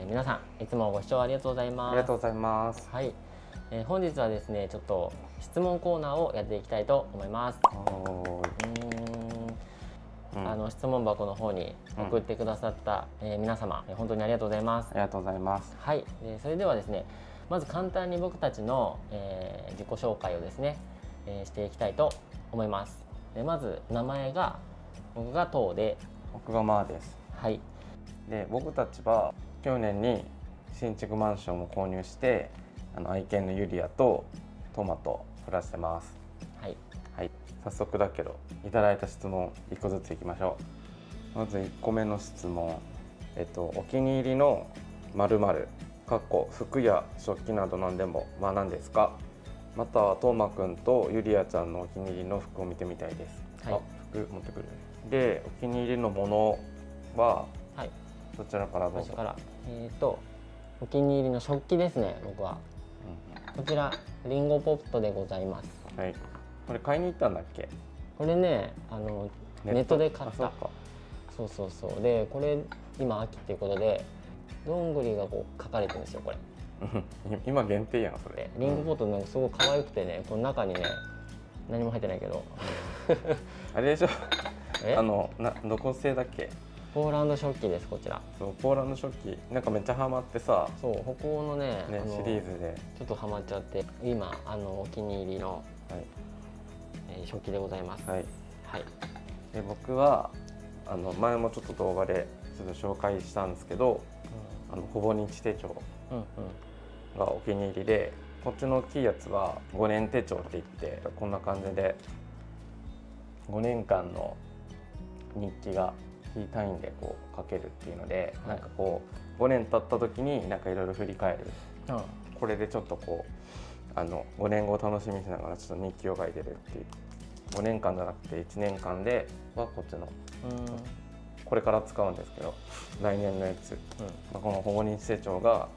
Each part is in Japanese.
皆さんいつもご視聴ありがとうございます。ありがとうございます。はい、本日はですねちょっと質問コーナーをやっていきたいと思います。質問箱の方に送ってくださった、皆様、本当にありがとうございます。ありがとうございます。はい、それではですねまず簡単に僕たちの、自己紹介をですね、していきたいと思います。まず名前が僕がトウで、僕がマーです。はい。で僕たちは去年に新築マンションを購入して愛犬のユリアとトマと暮らしてます。はい、はい、早速だけどいただいた質問1個ずついきましょう。まず1個目の質問、お気に入りの〇〇服や食器など何でも何ですか、またはトーマくんとユリアちゃんのお気に入りの服を見てみたいです。はい、服持ってくる。でお気に入りのものは、はい、どちらからどうぞ。最初から、お気に入りの食器ですね。僕は、こちらリンゴポットでございます。はい、これ買いに行ったんだっけ？これねネットで買った。そうでこれ今秋っていうことでどんぐりがこう書かれてるんですよこれ。今限定やんそれ。リンゴポットなんかすごい可愛くてね、この中にね何も入ってないけどあれでしょどこ製だっけ？ポーランド食器ですこちら。そうポーランド食器なんかめっちゃハマってさ。そう北欧のねシリーズでちょっとハマっちゃって今お気に入りの、食器でございます。はい、はい、で僕は前もちょっと動画でちょっと紹介したんですけど、ほぼ日手帳がお気に入りで、こっちの大きいやつは5年手帳って言ってこんな感じで5年間の日記がキー単位でこう書けるっていうので、なんかこう5年経った時になんかいろいろ振り返る、これでちょっとこう5年後を楽しみにしながらちょっと日記を書いてるっていう。5年間じゃなくて1年間ではこっちのこれから使うんですけど来年のやつ、このほぼ日手帳が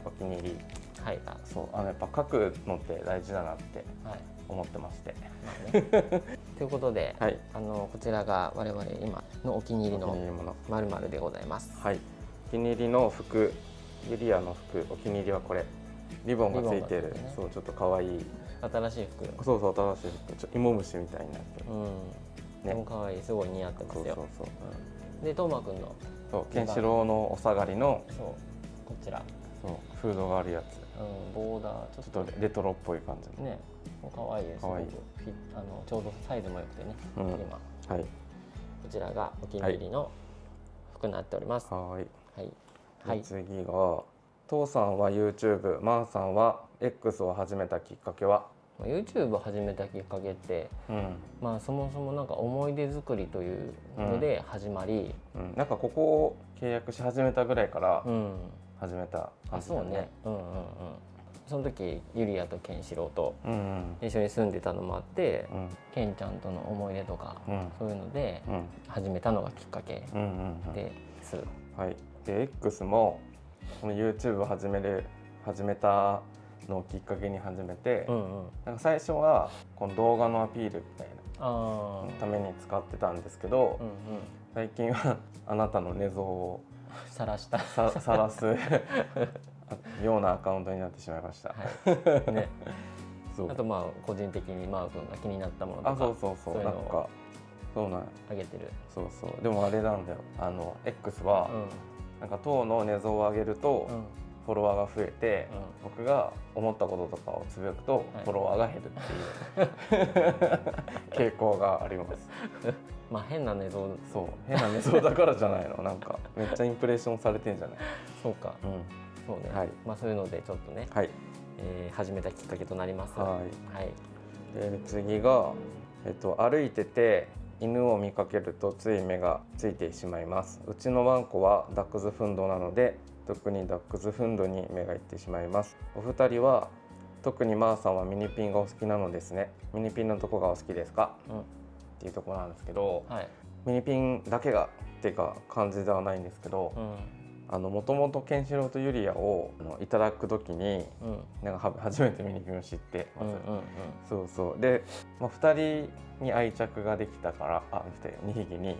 お気に入り。はい、そうやっぱ書くのって大事だなって思ってまして、ということで、はい、こちらが我々今のお気に入りの〇〇でございます。はい、お気に入りの服、ユリアの服、お気に入りはこれリボンがついてる、そうちょっと可愛い新しい服。そう新しい服、ちょっと芋虫みたいになってる。ね、可愛い、すごい似合ってますよ。そうでトーマくんのケンシロウのお下がりのこちらフードがあるやつ、ボーダーちょっとレトロっぽい感じね、可愛いです。ちょうどサイズも良くてね、今はい、こちらがお気に入りの服になっております。次がトウさんは YouTube、マーさんは X を始めたきっかけは？ YouTube を始めたきっかけって、そもそもなんか思い出作りというので始まり、なんかここを契約し始めたぐらいから始めた感じだね。その時ユリアとケンシロウと一緒に住んでたのもあって、ケンちゃんとの思い出とか、そういうので始めたのがきっかけです。はい、で X もこの YouTube を始めたのをきっかけに始めて、なんか最初はこの動画のアピールみたいなために使ってたんですけど、最近はあなたの寝相を晒すようなアカウントになってしまいました。あと個人的にマー君が気になったものとか、そうなんかそうなんあげてる。でもあれなんだよ、X はなんか当の寝相を上げるとフォロワーが増えて、僕が思ったこととかをつぶやくとフォロワーが減るっていう傾向があります。変な寝相。変な寝相だからじゃないの。なんかめっちゃインプレッションされてんじゃない？そうか。そうね。そういうのでちょっとね、始めたきっかけとなります。で次が歩いてて犬を見かけるとつい目がついてしまいます。うちのワンコはダックスフンドなので特にダックスフンドに目がいってしまいます。お二人は特にマーさんはミニピンがお好きなのですね。ミニピンのどこがお好きですか？っていうところなんですけど、ミニピンだけがっていうか感じではないんですけど、もともとケンシロウとユリアをいただく時に、なんか初めてミニピンを知ってまず、そうそうで、2人に愛着ができたから2匹に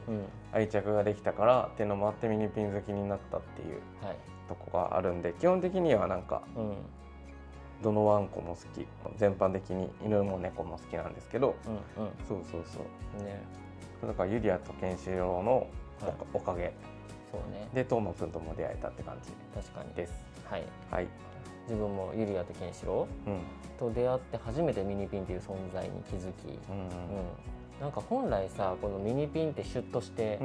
愛着ができたからっていうのもあってミニピン好きになったっていうとこがあるんで、基本的にはなんか、どのワンコも好き、全般的に犬も猫も好きなんですけど、そうね、だからユリアとケンシロウのおかげ、そうね、でトーマくんとも出会えたって感じです。はい、はい、自分もユリアとケンシロウと出会って初めてミニピンっていう存在に気づき、なんか本来さこのミニピンってシュッとして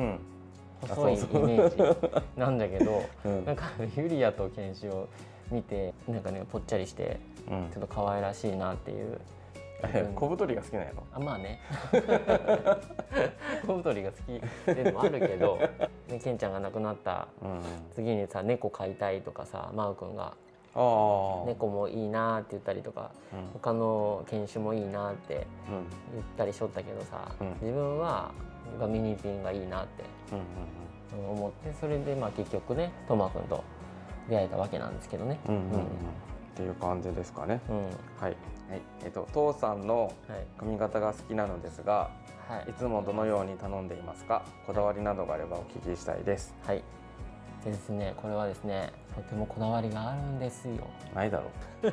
細いイメージなんだけど、なんかユリアとケンシロウ見てなんかねぽっちゃりしてちょっと可愛らしいなっていう。小太りが好きなんやろ。まあね小太りが好きでもあるけど、ね、ケンちゃんが亡くなった次にさ猫飼いたいとかさ、マウ君が猫もいいなって言ったりとか、他の犬種もいいなって言ったりしとったけどさ、自分はミニピンがいいなって思って、それで結局ねトマ君と出会えたわけなんですけどね。っていう感じですかね。はい。父さんの髪型が好きなのですが、いつもどのように頼んでいますか？こだわりなどがあればお聞きしたいです。はい。でですね、これはですね、とてもこだわりがあるんですよ。ないだろう。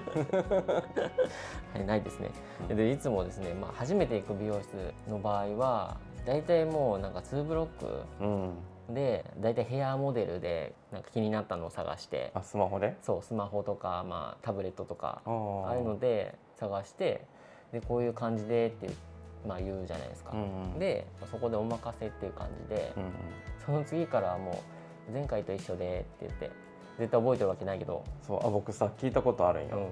はい、ないですね。でいつもですね、初めて行く美容室の場合は、だいたいもうなんか2ブロック。でだいたいヘアモデルでなんか気になったのを探して、スマホで？そう、スマホとか、タブレットとかああいうので探して、でこういう感じでって言うじゃないですか。でそこでお任せっていう感じで、その次からはもう前回と一緒でって言って、絶対覚えてるわけないけど、そう僕さ聞いたことあるんよ。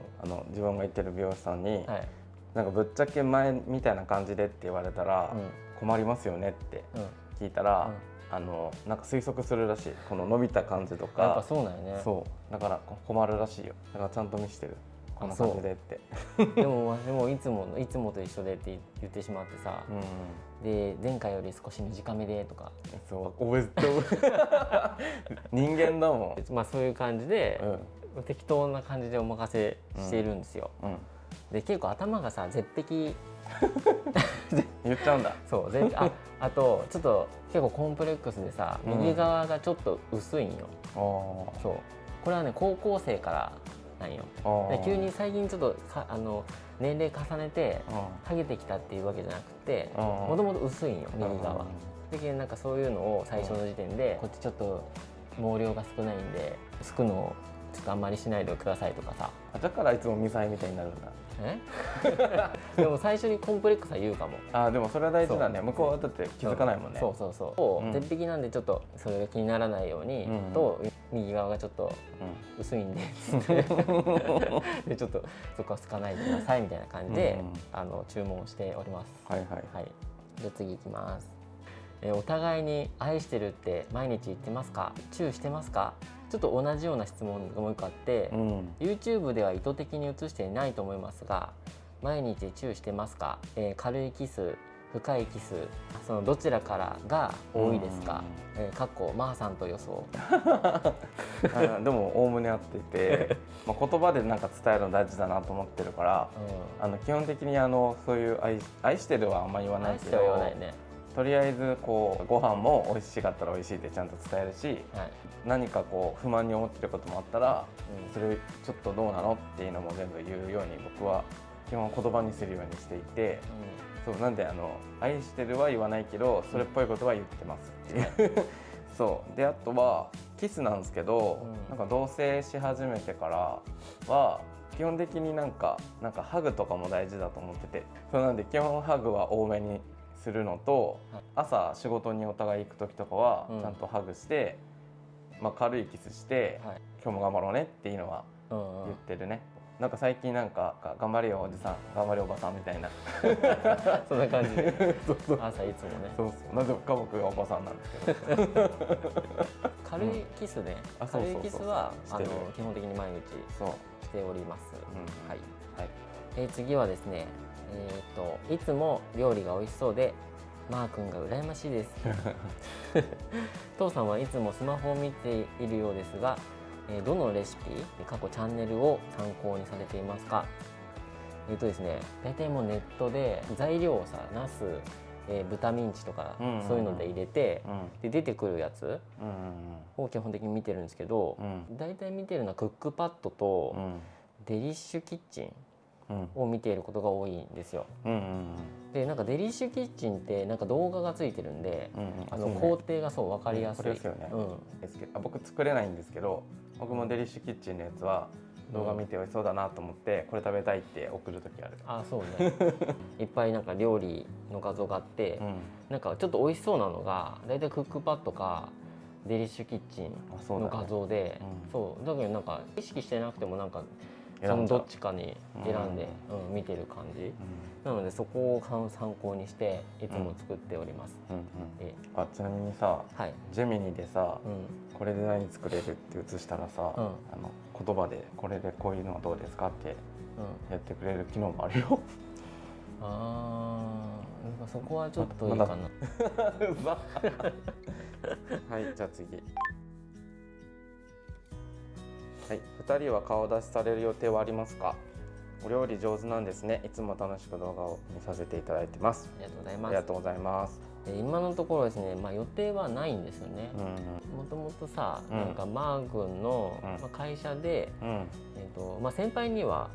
自分が行ってる美容師さんに、なんかぶっちゃけ前みたいな感じでって言われたら困りますよねって聞いたら、なんか推測するらしい。この伸びた感じとか。やっぱそうなんよね。そうだから困るらしいよ。だからちゃんと見せてる、こんな感じでって。でもいつもと一緒でって言ってしまってさ、で前回より少し短めでとか。そう覚えてる。人間だもん。そういう感じで、適当な感じでお任せしているんですよ。で結構頭がさ絶壁言っちゃうんだ。そうあとちょっと結構コンプレックスでさ、右側がちょっと薄いんよ。そうこれはね高校生からなんよ。で急に最近ちょっと年齢重ねてハゲてきたっていうわけじゃなくて、もともと薄いんよ右側。でなんかそういうのを最初の時点で、こっちちょっと毛量が少ないんで薄くのをちょっとあんまりしないでくださいとかさ。だからいつもミサイみたいになるんだ。でも最初にコンプレックスは言うかも。でもそれは大事だね。向こうはだって気づかないもんね。そう絶壁なんでちょっとそれが気にならないようにと、右側がちょっと薄いんででちょっとそこはつかないでくださいみたいな感じで注文しております。はい。じゃあ次いきます。お互いに愛してるって毎日言ってますか？チューしてますか？ちょっと同じような質問がもう一個あって、YouTube では意図的に映していないと思いますが、毎日チューしてますか？軽いキス、深いキス、そのどちらからが多いですか？かっこマーさんと予想。でもおおむね合っていて、言葉でなんか伝えるの大事だなと思ってるから、基本的にそういう愛してるはあんまり言わないけど、とりあえずご飯も美味しかったら美味しいってちゃんと伝えるし、何か不満に思ってることもあったら、それちょっとどうなのっていうのも全部言うように僕は基本言葉にするようにしていて、そうなんで愛してるは言わないけどそれっぽいことは言ってますっていう。そうであとはキスなんですけど、なんか同棲し始めてからは基本的になんかハグとかも大事だと思ってて、そうなんで基本ハグは多めにするのと、朝仕事にお互い行く時とかはちゃんとハグして、軽いキスして、今日も頑張ろうねっていうのは言ってるね。なんか最近なんか頑張れよおじさん、頑張れおばさんみたいなそんな感じで朝いつもね。なぜか僕がおばさんなんですけど軽いキスね。軽いキスは基本的に毎日しております。次はですね、いつも料理が美味しそうでマー君が羨ましいです。父さんはいつもスマホを見ているようですが、どのレシピ、過去チャンネルを参考にされていますか？ですね、大体もうネットで材料をさ、ナス、豚ミンチとかそういうので入れて、で出てくるやつを基本的に見てるんですけど、大体見てるのはクックパッドとデリッシュキッチンを見ていることが多いんですよ。でなんかデリッシュキッチンってなんか動画がついてるんで、工程がそう分かりやすい。ですよね。僕作れないんですけど、僕もデリッシュキッチンのやつは動画見て美味しそうだなと思ってこれ食べたいって送る時ある。あ、そうね。いっぱいなんか料理の画像があって、なんかちょっと美味しそうなのがだいたいクックパッドかデリッシュキッチンの画像で、そうだけどなんか意識してなくてもなんかそのどっちかに選んで見てる感じ。なのでそこを参考にしていつも作っております。ちなみにさ、ジェミニでさ、これで何作れるって映したらさ、言葉でこれでこういうのはどうですかってやってくれる機能もあるよ。なんかそこはちょっといいかな。はい、じゃあ次。はい、2人は顔出しされる予定はありますか？お料理上手なんですね。いつも楽しく動画を見させていただいてます。ありがとうございます。ありがとうございます。今のところですね、予定はないんですよね。もともとさ、なんかマー君の会社で、先輩には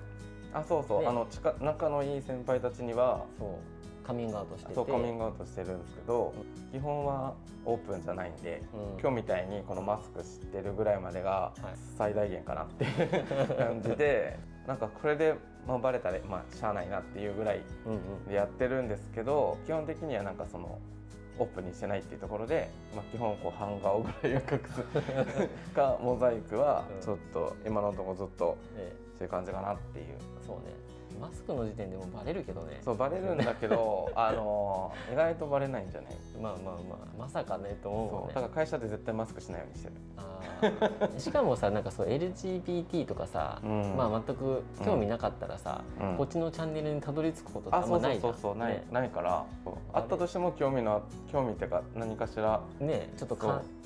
そうそう、仲のいい先輩たちにはカミングアウトしてて、カミングアウトしてるんですけど、基本はオープンじゃないんで、今日みたいにこのマスクしてるぐらいまでが最大限かなっていう感じで、なんかこれでバレたらしゃあないなっていうぐらいでやってるんですけど、基本的にはなんかそのオープンにしてないっていうところで、基本こう半顔ぐらいを隠すかモザイクはちょっと今のところずっとそういう感じかなっていう。そうね、マスクの時点でもバレるけどね。そうバレるんだけど意外とバレないんじゃない？まさかねと思うもんね。だから会社で絶対マスクしないようにしてる。しかもさ、なんかそう LGBT とかさ、全く興味なかったらさ、こっちのチャンネルにたどり着くことってあんまないじゃん。そうないから、あったとしても興味っていうか何かしらね、ちょっと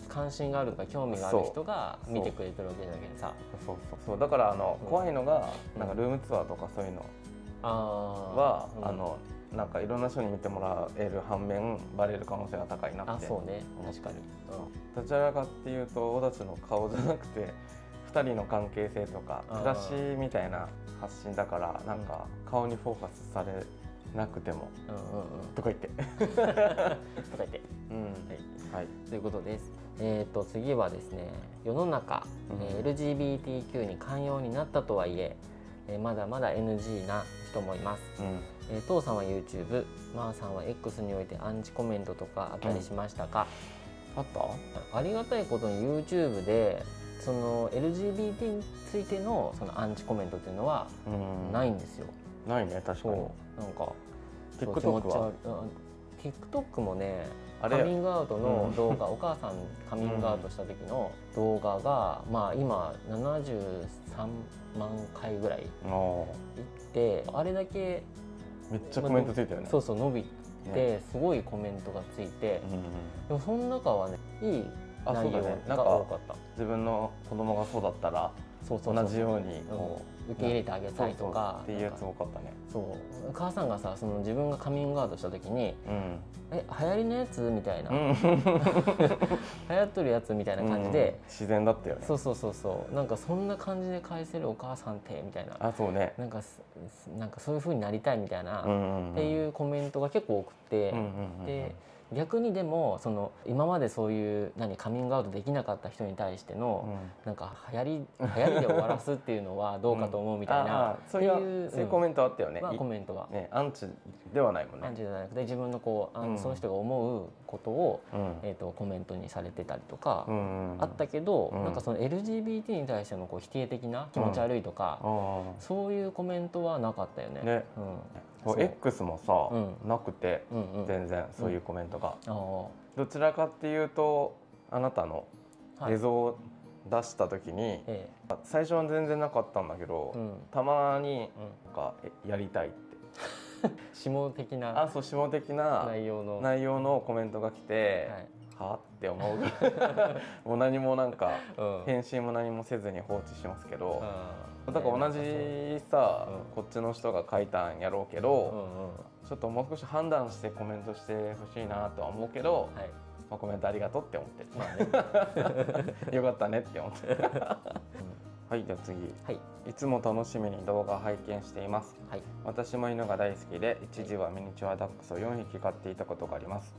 関心があるとか興味がある人が見てくれてるわけだけどさ。そうだから怖いのがなんかルームツアーとかそういうのはなんかいろんな人に見てもらえる反面バレる可能性が高いなって。そうね、確かに。どちらかっていうとオダチの顔じゃなくて2人の関係性とか暮らしみたいな発信だから、なんか顔にフォーカスされなくてもとか言ってはい、ということです。次はですね、世の中、LGBTQ に寛容になったとはいえまだまだ NG な人もいます。父さんは YouTube、マーさんは X においてアンチコメントとかあったりしましたか？あった？ありがたいことに YouTube でその LGBT についてのそのアンチコメントっていうのはないんですよ。ないね、確かに。なんか TikTok はTikTok もね、カミングアウトの動画、お母さんカミングアウトした時の動画が、今73万回ぐらいいって、あれだけめっちゃコメントついたよね。そう伸びてすごいコメントがついて、でもその中はね、いい内容が多かった。自分の子供がそうだったら同じように受け入れてあげたいとかっていうやつ多かったね。そう母さんがさ、その自分がカミングアウトした時に「流行りのやつ?」みたいな「流行っとるやつ?」みたいな感じで自然だったよね。そうなんかそんな感じで返せるお母さんってみたいな。そうね。なんかそういう風になりたいみたいなっていうコメントが結構多くて、で逆にでもその今までそういうカミングアウトできなかった人に対してのなんか流行りで終わらすっていうのはどうかと思うみたいなそういうコメントあったよね。コメントがアンチではないもんね。アンチじゃなくて自分のその人が思うことをコメントにされてたりとかあったけど、なんかその LGBT に対しての否定的な気持ち悪いとかそういうコメントはなかったよね。X もさなくて全然そういうコメントが。どちらかっていうとあなたの映像を出した時に最初は全然なかったんだけど、たまになんかやりたいって下的なそう下的な内容のコメントが来て、はって思うもう何もなんか返信も何もせずに放置しますけど、だから同じさ、こっちの人が書いたんやろうけど、ちょっともう少し判断してコメントしてほしいなとは思うけど、コメントありがとうって思ってるよかったねって思ってるはい、じゃあ次、いつも楽しみに動画拝見しています。私も犬が大好きで、一時はミニチュアダックスを4匹飼っていたことがあります。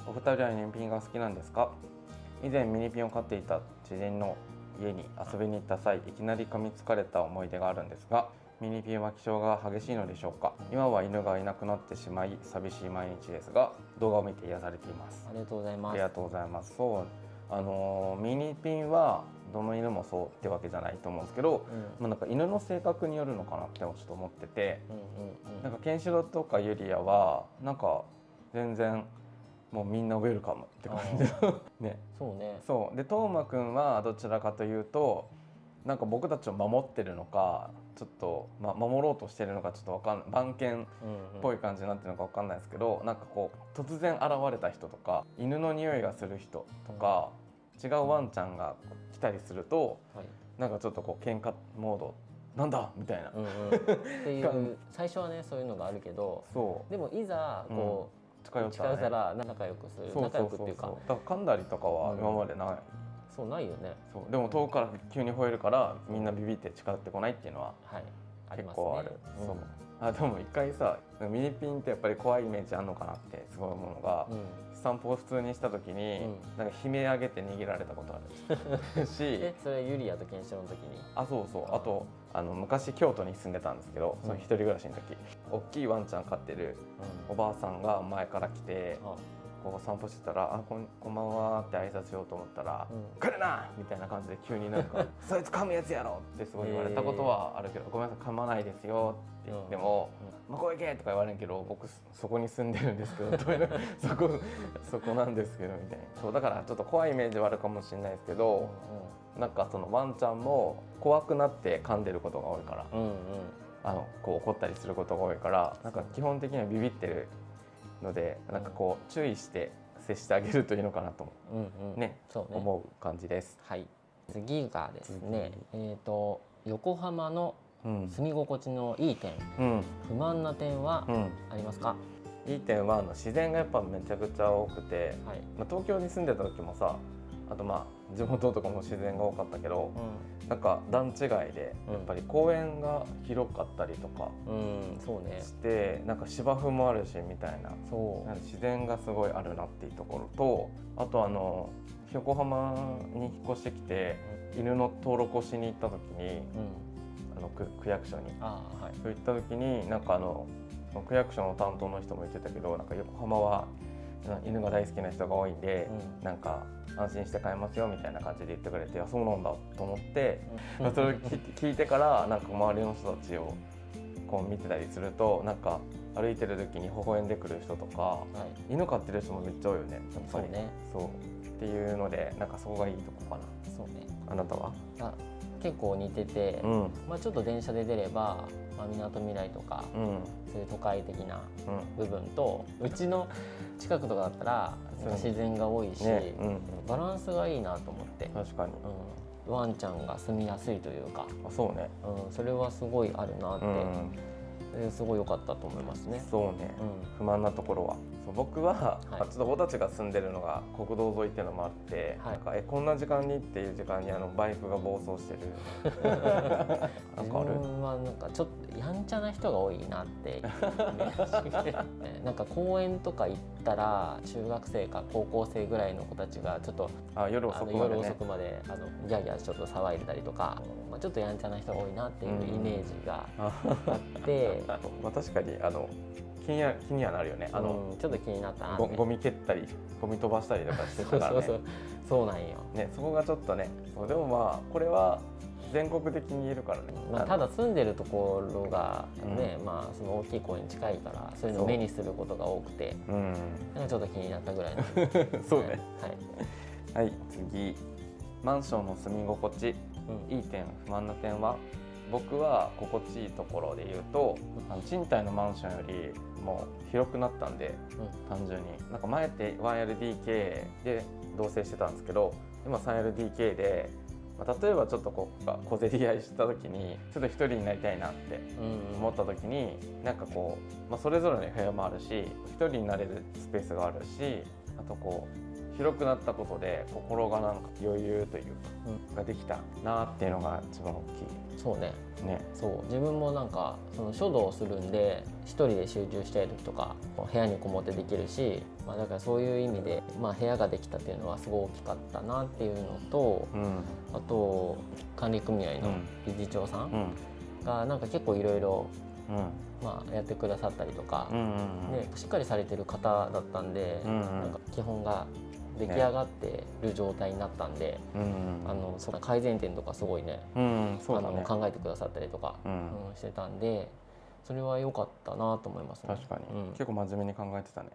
お二人はミニピンが好きなんですか？以前ミニピンを飼っていた知人の家に遊びに行った際、いきなり噛みつかれた思い出があるんですが、ミニピンは気性が激しいのでしょうか？今は犬がいなくなってしまい寂しい毎日ですが、動画を見て癒されています。ありがとうございます。ありがとうございます。そう、ミニピンはどの犬もそうってわけじゃないと思うんですけど、なんか犬の性格によるのかなってちょっと思ってて、なんかケンシロウとかユリアはなんか全然もうみんなウェルカムって感じね。そうで、トーマくんはどちらかというとなんか僕たちを守ってるのか、ちょっと、守ろうとしてるのかちょっと番犬っぽい感じになってるのか分かんないですけど、なんかこう突然現れた人とか犬の匂いがする人とか、違うワンちゃんが来たりすると、なんかちょっとこう喧嘩モードなんだみたいなっていう最初はねそういうのがあるけど、でもいざこう近寄ったら仲良くする、仲良くっていうか、だから噛んだりとかは今までない。そうないよね。でも遠くから急に吠えるからみんなビビって近寄ってこないっていうのは結構ある。でも一回さ、ミニピンってやっぱり怖いイメージあるのかなってすごい思うのが、散歩を普通にした時になんか悲鳴上げて逃げられたことあるしそれユリアとケンシロウの時に？そうそう。あと昔京都に住んでたんですけど、その一人暮らしの時、大きいワンちゃん飼ってるおばあさんが前から来て、こう散歩してたら「こんばんは」って挨拶しようと思ったら「来るな!」みたいな感じで急になんか「そいつ噛むやつやろ!」ってすごい言われたことはあるけど「ごめんなさい噛まないですよ」って言っても「向こう行け!」とか言われんけど、僕そこに住んでるんですけどそこなんですけどみたいな。そうだからちょっと怖いイメージはあるかもしれないですけど、なんかそのワンちゃんも怖くなって噛んでることが多いから、こう怒ったりすることが多いから、なんか基本的にはビビってるので、なんかこう注意して接してあげるといいのかなと思う感じです。次がですね、横浜の住み心地のいい点、不満な点はありますか？いい点は自然がやっぱめちゃくちゃ多くて、東京に住んでた時もさ、あと地元とかも自然が多かったけど、なんか段違いでやっぱり公園が広かったりとかして、なんか芝生もあるしみたいな、自然がすごいあるなっていうところと、あと横浜に引っ越してきて犬の登録をしに行った時に、区役所にそういった時になんか区役所の担当の人も言ってたけど、なんか横浜は犬が大好きな人が多いんで、なんか安心して飼えますよみたいな感じで言ってくれて、そうなんだと思って、それを聞いてからなんか周りの人たちをこう見てたりすると、なんか歩いてる時に微笑んでくる人とか、犬飼ってる人もめっちゃ多いよね、やっぱり。そうっていうので、なんかそこがいいとこかな。あなたは？結構似てて、ちょっと電車で出ればみなとみらいとか、そういう都会的な部分と、うちの近くとかだったら自然が多いし、バランスがいいなと思って。確かに、ワンちゃんが住みやすいというか、そうね、それはすごいあるなって、すごい良かったと思いますね。そうね、不満なところは、僕はちょっと僕たちが住んでるのが国道沿いっていうのもあって、なんかこんな時間にっていう時間にバイクが暴走してる自分はなんかちょっとやんちゃな人が多いなってなんか公園とか行ったら中学生か高校生ぐらいの子たちがちょっと夜遅くまでギャーギャーちょっと騒いでたりとか、ちょっとやんちゃな人が多いなっていうイメージがあって確かに気にはなるよね。ちょっと気になったな。ゴミ蹴ったりゴミ飛ばしたりとかしてたからね。そうなんよね。そこがちょっとね。でもこれは全国的に言えるからね。ただ住んでるところがね、その大きい公園に近いからそういうのを目にすることが多くて、なんかちょっと気になったぐらいなんでそうね。はい、次、マンションの住み心地、いい点不満な点は？僕は心地いいところで言うと、賃貸のマンションよりも広くなったんで、単純になんか前って 1LDK で同棲してたんですけど、今 3LDK で、例えばちょっと小競り合いした時にちょっと一人になりたいなって思った時に、なんかそれぞれの部屋もあるし、一人になれるスペースがあるし、あと広くなったことで心がなんか余裕というか、ができたなっていうのが一番大きい。そうね。ね、そう自分もなんかその書道をするんで一人で集中したい時とか部屋にこもってできるし、だからそういう意味で、部屋ができたっていうのはすごい大きかったなっていうのと、あと管理組合の理事長さんがなんか結構いろいろやってくださったりとか、でしっかりされてる方だったんで、なんか基本が出来上がってる状態になったんで、その改善点とかすごいね、考えてくださったりとか、してたんで、それは良かったなと思いますね。確かに、結構真面目に考えてたね。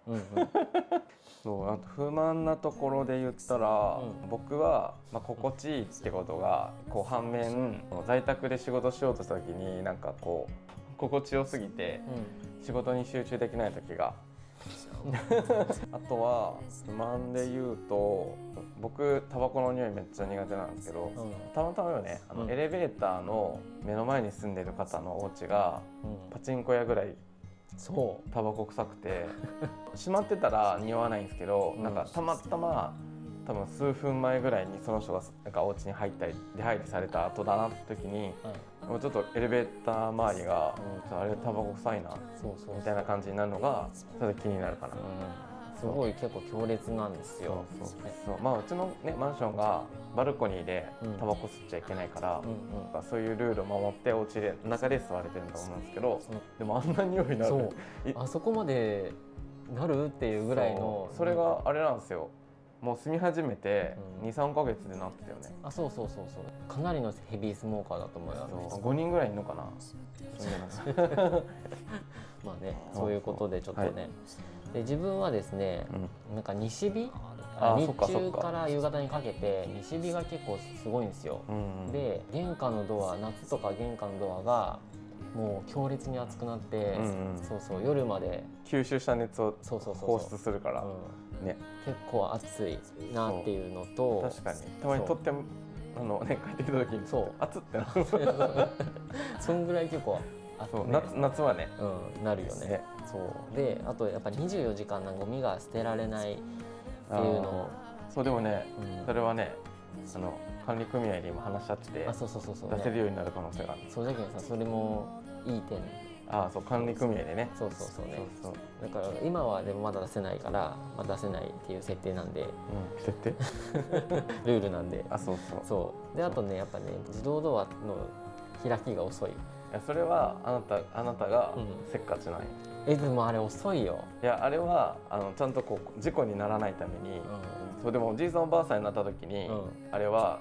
そうあと不満なところで言ったら、僕は、心地いいってことが反面、在宅で仕事しようとした時になんか心地よすぎて、仕事に集中できない時があとは不満で言うと、僕タバコの匂いめっちゃ苦手なんですけど、たまたまよね、エレベーターの目の前に住んでる方のお家が、パチンコ屋ぐらいタバコ臭くて閉まってたら匂わないんですけど、なんかたまたま多分数分前ぐらいにその人がなんかお家に入ったり出入りされた後だなって時に、もうちょっとエレベーター周りが、あれタバコ臭いなみたいな感じになるのがちょっと気になるかな。すごい結構強烈なんですよ。うちの、マンションがバルコニーでタバコ吸っちゃいけないから、そういうルールを守ってお家で中で吸われてるんだと思うんですけど、でもあんな匂いになる、あそこまでなるっていうぐらいの、それがあれなんですよ。もう住み始めて 2,3 ヶ月でなってたよね。そうかなりのヘビースモーカーだと思います。5人ぐらいいるのかなそういうことでちょっとね、で自分はですね、なんか西日、日中から夕方にかけて西日が結構すごいんですよ。で玄関のドア、夏とか玄関のドアがもう強烈に熱くなって、夜まで吸収した熱を放出するから、結構暑いなっていうのと、確かにたまにとっても帰ってきた時に暑ってなるそんぐらい結構夏はね、なるよね。そうで、あとやっぱり24時間ゴミが捨てられないっていうの。そうでもね、それはね管理組合にも話し合ってて、出せるようになる可能性がある。そうだけどさ、それもいい点。管理組合でね。そうね。だから今はでもまだ出せないから、出せないっていう設定なんで、設定ルールなんで。そうで、あとね、やっぱね、自動ドアの開きが遅い。それはあなたがせっかちない。でもあれ遅いよ。いや、あれはちゃんと事故にならないために、でもおじいさんおばあさんになった時に、あれは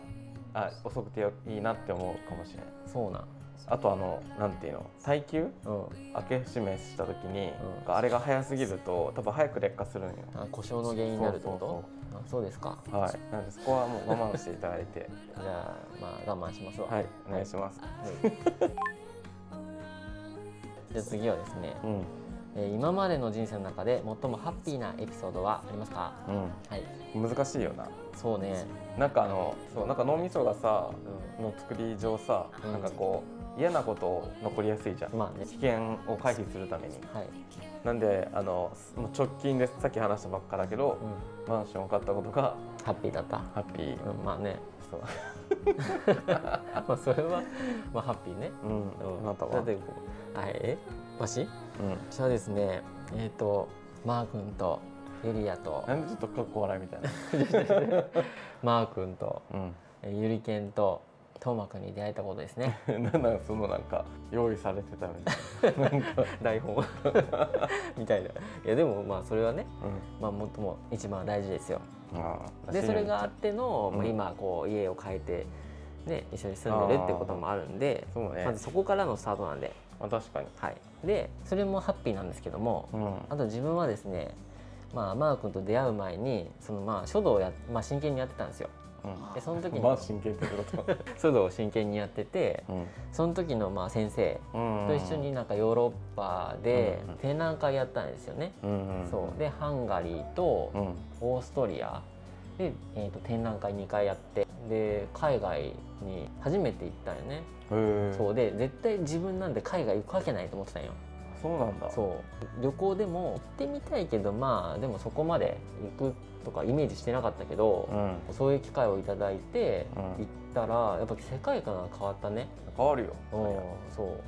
遅くていいなって思うかもしれない。そうなん。あとなんていうの、耐久、開け閉めした時に、あれが早すぎると多分早く劣化するんよ。故障の原因になるってこと？そうですか。はい。なのでそこはもう我慢していただいて。じゃあ我慢しますわ。はい、お願いします。じゃあ次はですね、今までの人生の中で最もハッピーなエピソードはありますか？難しいよな。そうね。なんか脳みそがさ、の作り上さ、なんか嫌なこと残りやすいじゃん。危険を回避するために。なんで直近でさっき話したばっかだけど、マンションを買ったことがハッピーだった。ハッピー。そうそれはハッピーね。あなたは？わし？私はですね、マー君とエリアと、なんでちょっとかっこ笑いみたいなマー君と、ゆりけんとトーマ君に出会えたことですね。なんか用意されてたみたいななんか台本みたいな。いやでもそれはね、最も一番大事ですよ。でそれがあっての、今家を変えてね、一緒に住んでるってこともあるんで、まずそこからのスタートなんで。確かに。でそれもハッピーなんですけども、あと自分はですね、マー君と出会う前に書道を真剣にやってたんですよ。でその時に真剣ってこと書道を真剣にやってて、その時のまあ先生と一緒になんかヨーロッパで展覧会やったんですよね。そうでハンガリーとオーストリアで、展覧会2回やって、で海外に初めて行ったよね。そうで絶対自分なんで海外行くわけないと思ってたんよ。そうなんだ。そう旅行でも行ってみたいけど、まあでもそこまで行くとかイメージしてなかったけど、そういう機会をいただいて行ったら、やっぱ世界観が変わったね。変わるよ。そう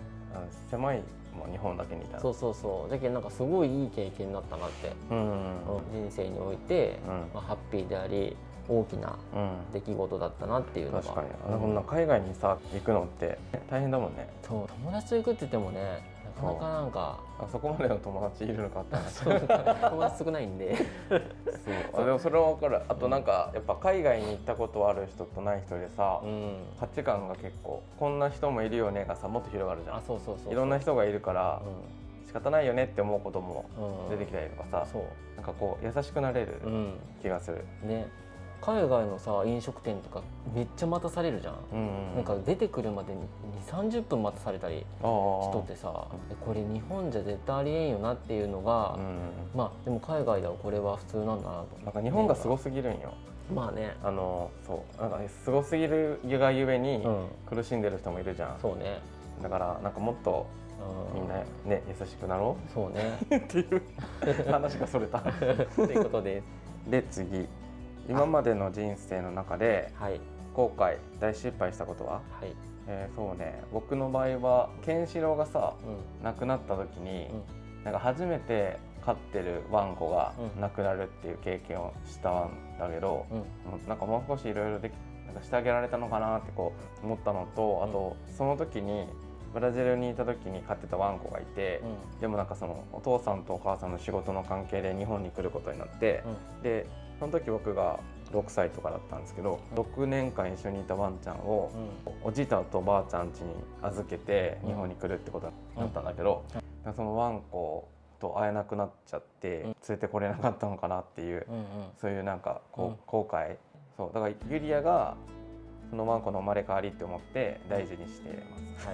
狭いもう日本だけにいたら。そうだけどなんかすごいいい経験になったなって、人生において、まあ、ハッピーであり大きな出来事だったなっていうのが。確かにこんな海外にさ行くのって大変だもんね。そう友達と行くって言ってもね、なかなかなんかそこまでの友達いるのかって友達少ないんでそうでもそれは分かる。あとなんかやっぱ海外に行ったことある人とない人でさ、価値観が結構こんな人もいるよねがさもっと広がるじゃん。いろんな人がいるから、仕方ないよねって思うことも出てきたりとかさ、なんかこう優しくなれる気がする、ね。海外のさ飲食店とかめっちゃ待たされるじゃん、なんか出てくるまでに2、30分待たされたりしとってさ、これ日本じゃ絶対ありえんよなっていうのが、まあでも海外ではこれは普通なんだなと。なんか日本がすごすぎるんよ。まあね、そうなんかすごすぎるがゆえに苦しんでる人もいるじゃん。そうね。だからなんかもっとみんなね優しくなろう。そうねっていう話がそれたということです。で次、今までの人生の中で後悔大失敗したことは？そうね、僕の場合はケンシロウがさ、亡くなった時に、なんか初めて飼ってるワンコが亡くなるっていう経験をしたんだけど、なんかもう少しいろいろなんかしてあげられたのかなってこう思ったのと、あとその時にブラジルにいた時に飼ってたワンコがいて、でもなんかそのお父さんとお母さんの仕事の関係で日本に来ることになって、でその時僕が6歳とかだったんですけど、6年間一緒にいたワンちゃんをおじいちゃんとばあちゃん家に預けて日本に来るってことになったんだけど、そのワンコと会えなくなっちゃって連れてこれなかったのかなっていう、そういうなんかこう後悔。そうだからユリアがそのワンコの生まれ変わりって思って大事にして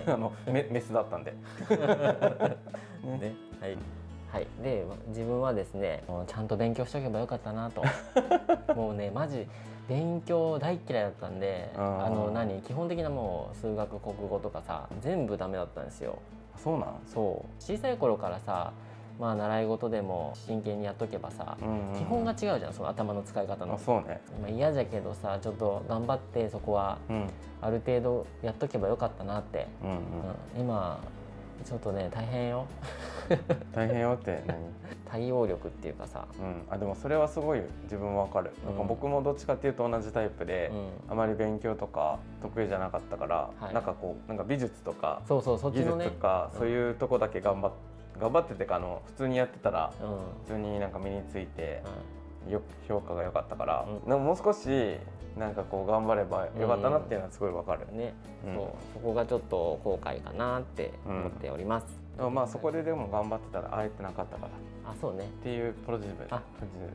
ます。メスだったんでね。はい、で自分はですね、ちゃんと勉強しとけばよかったなともうねマジ勉強大嫌いだったんで、基本的なもう数学国語とかさ全部ダメだったんですよ。そうなん？そう小さい頃からさ、まあ習い事でも真剣にやっとけばさ、基本が違うじゃん、その頭の使い方の。そうね。まあ嫌じゃけどさ、ちょっと頑張ってそこはある程度やっとけばよかったなって、今ちょっとね大変よ大変よって何？対応力っていうかさ、でもそれはすごい自分わかる。なんか僕もどっちかっていうと同じタイプで、あまり勉強とか得意じゃなかったから、なんかこうなんか美術とか技術とかそういうとこだけ頑張っててか普通にやってたら普通になんか身について評価が良かったから、でももう少しなんかこう頑張ればよかったなっていうのはすごいわかるね。そこがちょっと後悔かなって思っております。でもまあそこででも頑張ってたら会えてなかったから。そうね。っていうポジティブ。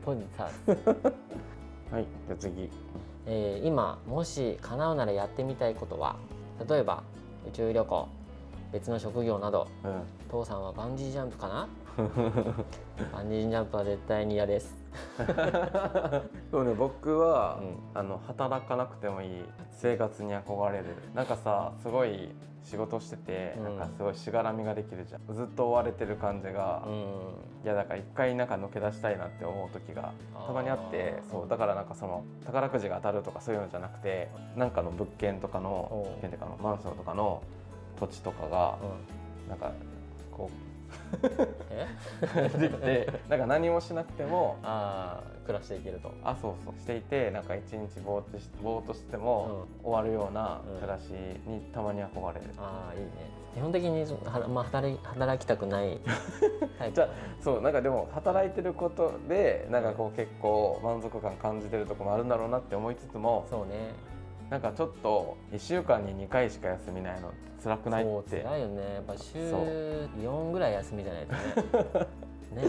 ポジティブ。はい、じゃあ次。今もし叶うならやってみたいことは、例えば宇宙旅行、別の職業など。父さんはバンジージャンプかな？バンジージャンプは絶対に嫌です。そうね、僕は、働かなくてもいい生活に憧れる。なんかさ、すごい仕事してて、なんかすごいしがらみができるじゃん。ずっと追われてる感じが、だから一回なんか抜け出したいなって思う時がたまにあって、そうだからなんかその宝くじが当たるとかそういうのじゃなくて、なんかの物件とかのマンションとかの土地とかが、なんかこうできて、なんか何もしなくても暮らしていけると。そうしていて、なんか一日ぼーっとしても終わるような暮らしにたまに憧れる。いいね。基本的に働きたくないタイプ。じゃあそうなんかでも働いてることでなんかこう結構満足感感じてるところもあるんだろうなって思いつつも、そうね。なんかちょっと1週間に2回しか休みないの辛くないって。そう辛いよね。やっぱ週4ぐらい休みじゃないとね。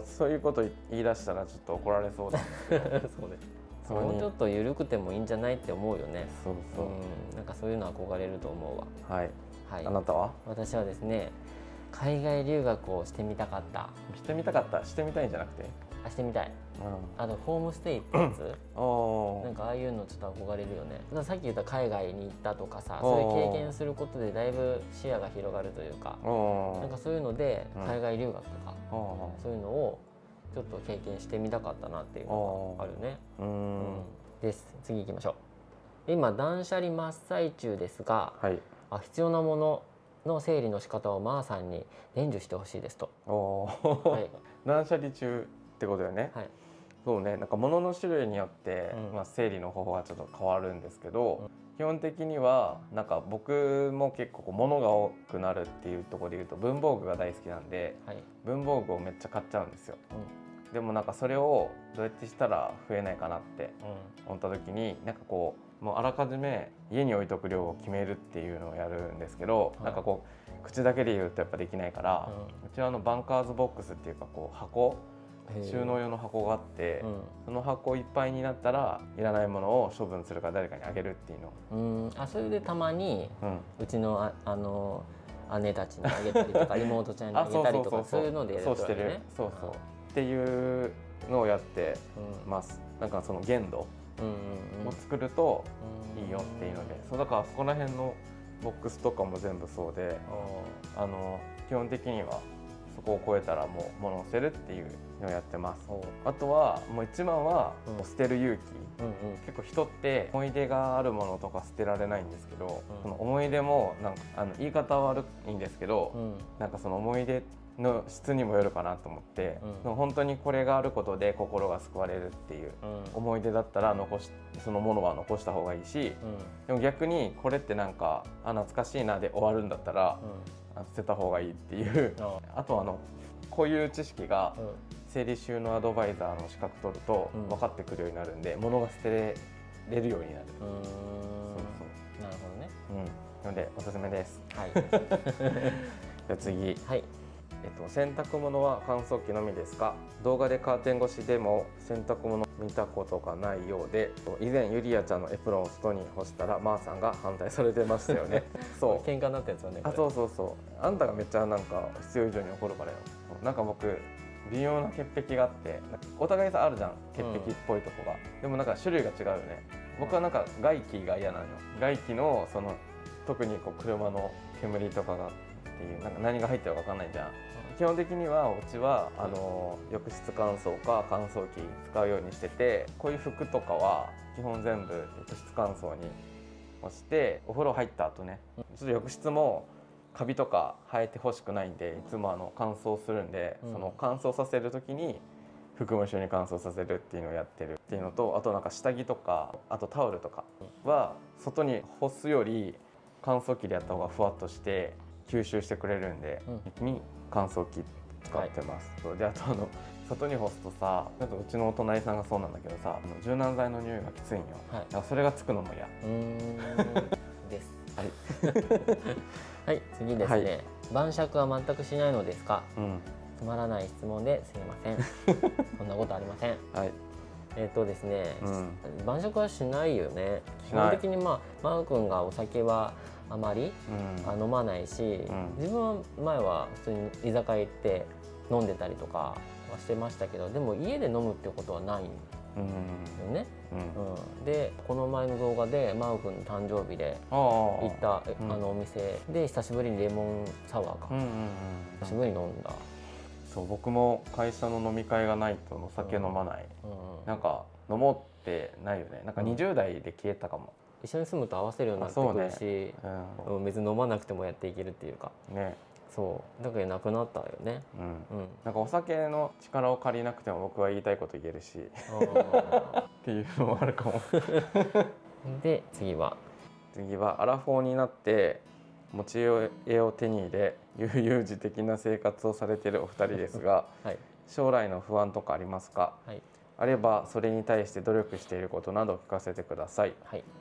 そういうこと言い出したらちょっと怒られそうだ。そうね。もうちょっと緩くてもいいんじゃないって思うよね。そうそう、なんかそういうの憧れると思うわ。はい、はい、あなたは？私はですね、海外留学をしてみたかった。してみたかった、してみたいんじゃなくて？してみたい。あとホームステイってやつなんかああいうのちょっと憧れるよね。さっき言った海外に行ったとかさ、そういう経験することでだいぶ視野が広がるというか、なんかそういうので海外留学とか、そういうのをちょっと経験してみたかったなっていうのがあるね。です。次行きましょう。今断捨離真っ最中ですが、必要なものの整理の仕方をマーさんに伝授してほしいですと。断捨離中ってことだよね。そうね、なんか物の種類によって、整理の方法はちょっと変わるんですけど、基本的にはなんか僕も結構物が多くなるっていうところで言うと文房具が大好きなんで、文房具をめっちゃ買っちゃうんですよ。でもなんかそれをどうやってしたら増えないかなって思った時に、なんかこうもうあらかじめ家に置いとく量を決めるっていうのをやるんですけど、なんかこう口だけで言うとやっぱできないから、うちはバンカーズボックスっていうかこう箱、収納用の箱があって、その箱いっぱいになったらいらないものを処分するか誰かにあげるっていうの。それでたまに、うちの姉たちにあげたりとか妹ちゃんにあげたりとか、そういうのでやるわけね。そうっていうのをやってます。なんかその限度を作るといいよっていうので、そうだからそこら辺のボックスとかも全部そうで、基本的にはそこを超えたらもう物を捨てるっていうのをやってます。あとはもう一番はもう捨てる勇気、結構人って思い出があるものとか捨てられないんですけど、その思い出もなんか言い方は悪いんですけど、なんかその思い出の質にもよるかなと思って、本当にこれがあることで心が救われるっていう思い出だったらそのものは残した方がいいし、でも逆にこれってなんか懐かしいなで終わるんだったら、捨てた方がいいっていう。あとこういう知識が整理収納アドバイザーの資格取ると分かってくるようになるんで、物が捨てれるようになる。なるほどね。なのでおすすめです。じゃあ次。洗濯物は乾燥機のみですか？動画でカーテン越しでも洗濯物見たことがないようで、以前ゆりやちゃんのエプロンを外に干したらマーさんが反対されてましたよね。そう喧嘩になったやつはね。そうあんたがめっちゃなんか必要以上に怒るからよ。なんか僕微妙な潔癖があって、お互いさあるじゃん、潔癖っぽいとこが。でもなんか種類が違うよね。僕はなんか外気が嫌なのよ。外気の特にこう車の煙とかがっていう、なんか何が入ってるか分かんないじゃん。基本的にはうちは浴室乾燥か乾燥機使うようにしてて、こういう服とかは基本全部浴室乾燥に押して、お風呂入った後ね、ちょっと浴室もカビとか生えてほしくないんで、いつも乾燥するんで、その乾燥させる時に服も一緒に乾燥させるっていうのをやってるっていうのと、あとなんか下着とかあとタオルとかは外に干すより乾燥機でやった方がふわっとして吸収してくれるんで、に乾燥機使ってます。であと外に干すとさ、ちょっとうちのお隣さんがそうなんだけどさ、柔軟剤の匂いがきついんよ。だからそれがつくのも嫌です。はい、次ですね。晩酌は全くしないのですか？つまらない質問ですいません。そんなことありません。ですね、晩酌はしないよね。基本的にマー君がお酒はあまり飲まないし、自分は前は普通に居酒屋行って飲んでたりとかはしてましたけど、でも家で飲むってことはないんよね。でこの前の動画でマー君の誕生日で行ったお店で久しぶりにレモンサワーか久しぶりに飲んだ。そう僕も会社の飲み会がないとお酒飲まない。なんか飲もうってないよね。なんか20代で消えたかも。一緒に住むと合わせるようになってくるし、別に飲まなくてもやっていけるっていうかね。そうだけどなくなったよね。なんかお酒の力を借りなくても僕は言いたいこと言えるしっていうのもあるかも。で次はアラフォーになって持ち家を手に入れ悠々自適な生活をされているお二人ですが、将来の不安とかありますか？あればそれに対して努力していることなど聞かせてください。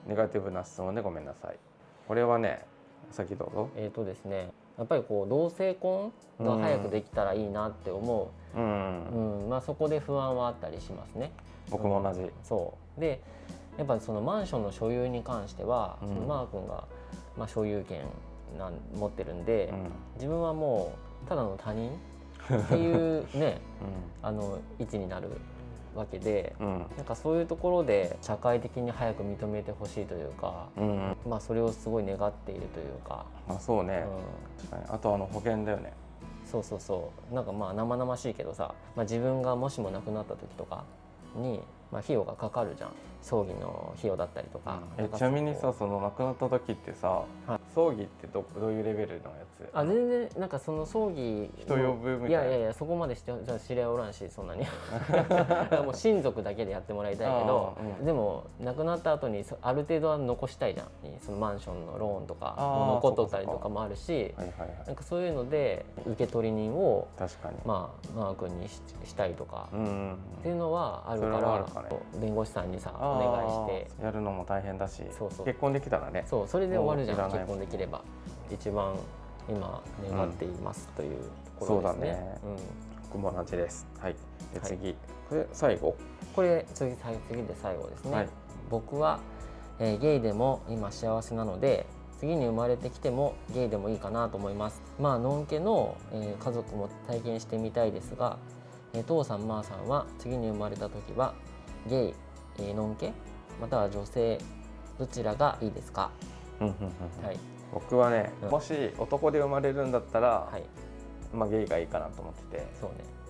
ネガティブな質問でごめんなさい。これはね、先どうぞ。ですね、やっぱりこう同性婚が早くできたらいいなって思う。そこで不安はあったりしますね。僕も同じ、そうでやっぱそのマンションの所有に関しては、そのマー君が、所有権持ってるんで、自分はもうただの他人っていうね、位置になるわけで、なんかそういうところで社会的に早く認めてほしいというか、それをすごい願っているというか。そうね、確かに。あと保険だよね。そうなんか生々しいけどさ、自分がもしも亡くなった時とかに、費用がかかるじゃん。葬儀の費用だったりとか。ちなみにさ、その亡くなった時ってさ、葬儀ってどういうレベルのやつ？全然なんかその葬儀人呼ぶみたいな。いやそこまで知り合いおらんし、そんなにもう親族だけでやってもらいたいけど、でも亡くなった後にある程度は残したいじゃん。そのマンションのローンとかも残っとったりとかもあるし、なんかそういうので受取人を確かにマー君にしたいとかっていうのはあるから、弁護士さんにさお願いしてやるのも大変だし、結婚できたらね、それで終わるじゃん。結婚できれば一番今願っていますというところですね。そうだね。僕も同じです。はい。で次、これ最後。これ次で最後ですね。僕はゲイでも今幸せなので、次に生まれてきてもゲイでもいいかなと思います。ノンケの家族も体験してみたいですが、父さんマーさんは次に生まれた時はゲイ、ノンケまたは女性どちらがいいですか？僕はね、もし男で生まれるんだったら、ゲイがいいかなと思ってて、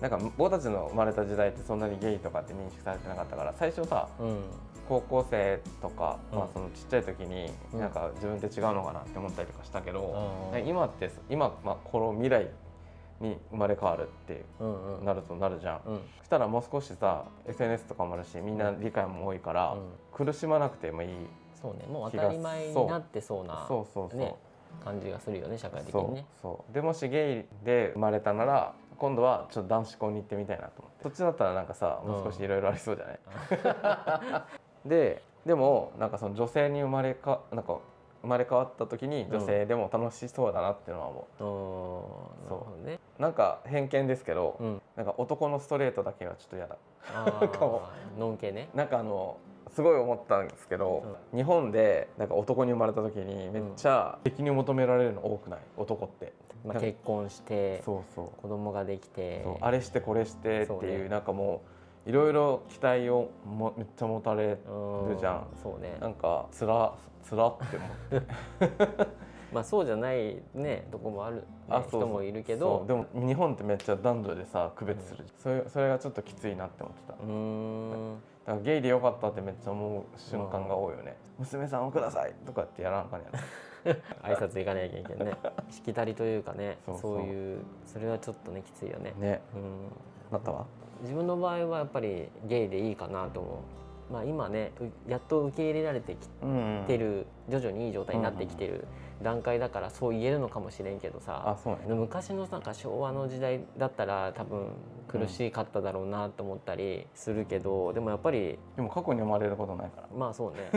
なんか僕たちの生まれた時代ってそんなにゲイとかって認識されてなかったから、最初さ、高校生とか、そのちっちゃい時になんか自分って違うのかなって思ったりとかしたけど、今この未来に生まれ変わるってなるじゃん。そしたらもう少しさ SNS とかもあるし、みんな理解も多いから、苦しまなくてもいい。もう当たり前になってそうな感じがするよね、社会的にね。でもしゲイで生まれたなら今度はちょっと男子校に行ってみたいなと思って。そっちだったらなんかさ、もう少しいろいろありそうじゃない？でもなんかその女性に生まれ変わった時に女性でも楽しそうだなっていうのは思う。そうね。なんか偏見ですけど、なんか男のストレートだけはちょっと嫌だ。ノン系ね。なんかすごい思ったんですけど、日本でなんか男に生まれた時にめっちゃ責任を求められるの多くない？男って。結婚して子供ができてあれしてこれしてっていう、なんかもういろいろ期待をめっちゃ持たれるじゃん。なんかつらって思ってそうじゃないねとこもある人もいるけど、でも日本ってめっちゃ男女でさ区別する。それがちょっときついなって思ってた。だからゲイでよかったってめっちゃ思う瞬間が多いよね。娘さんをくださいとかってやらんかんやな。挨拶行かなきゃいけないね。しきたりというかね、そういうそれはちょっとねきついよね。あなたは？自分の場合はやっぱりゲイでいいかなと思う。今ねやっと受け入れられてきてる、徐々にいい状態になってきてる段階だからそう言えるのかもしれんけどさ、昔のなんか昭和の時代だったら多分苦しかっただろうなと思ったりするけど、でもやっぱり過去に生まれることないから。そうね。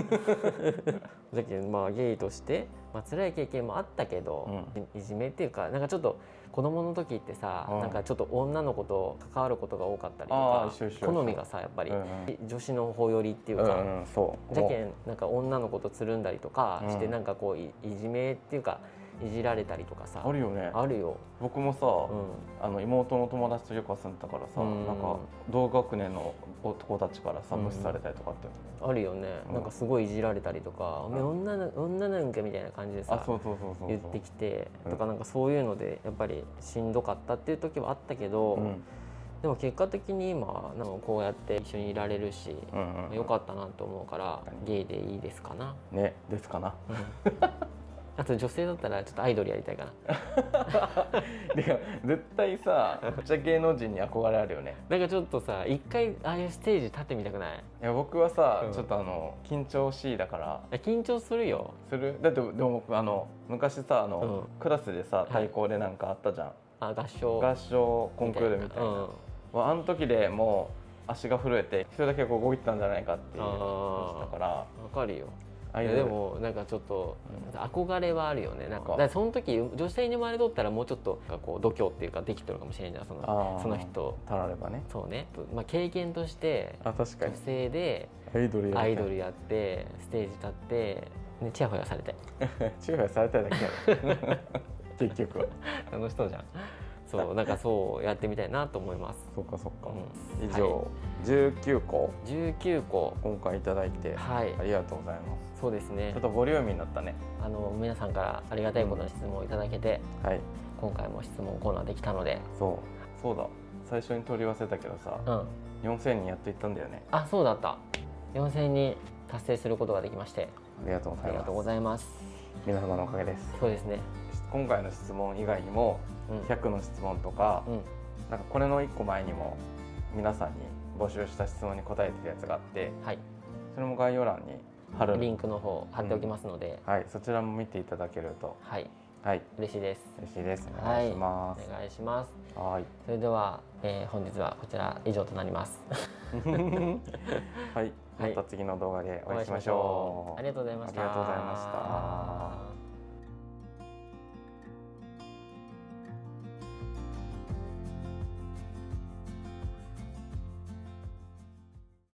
だけどゲイとして辛い経験もあったけど、いじめっていうかなんかちょっと子供の時ってさ、なんかちょっと女の子と関わることが多かったりとか、好みがさやっぱり女子の方寄りっていうか、じゃけんなんか女の子とつるんだりとかしてなんかこういじめっていうかいじられたりとかさ。あるよね。あるよ。僕もさ、妹の友達とよく遊んでたからさ、なんか同学年の男たちからさ無視されたりとかってあるよね。なんかすごいいじられたりとか、お前女なんかみたいな感じでさ言ってきてとか、なんかそういうのでやっぱりしんどかったっていう時はあったけど、でも結果的に今なんかこうやって一緒にいられるし、よかったなと思うからゲイでいいですかな。ね、ですかな。あと女性だったらちょっとアイドルやりたいかな。絶対さ、めっちゃ芸能人に憧れあるよね。なんかちょっとさ、一回ああいうステージ立ってみたくない？いや僕はさ、ちょっと緊張しいだから。緊張するよ。だってでも僕昔さクラスでさ対抗でなんかあったじゃん。合唱コンクールみたいな。あの時でもう足が震えて一人だけこう動いてたんじゃないかっていうしたから。わかるよ。でもなんかちょっと憧れはあるよね。なんかだからその時女性に生まれとったらもうちょっとこう度胸っていうかできとるかもしれんじゃん、その人たらればね。そうね、まあ、経験として確かに女性でアイドルやってステージ立って、ね、チヤホヤされたいチヤホヤされたいだけやろ結局は楽しそうじゃん。そうなんかそうやってみたいなと思います。そっか、以上、19個今回いただいて、ありがとうございます。そうですね、ちょっとボリューミーになったね。皆さんからありがたいことの質問をいただけて、今回も質問コーナーできたので。そうだ、最初に取り忘れたけどさ、4000人やっといったんだよね。あ、そうだった。4000人達成することができまして、ありがとうございます。皆様のおかげです。そうですね。今回の質問以外にも100の質問とか、なんかこれの1個前にも皆さんに募集した質問に答えてるやつがあって、それも概要欄に貼るリンクの方貼っておきますので、そちらも見ていただけると嬉しいです。お願いします。お願いします。それでは、本日はこちら以上となります。また次の動画でお会いしましょう。ありがとうございました。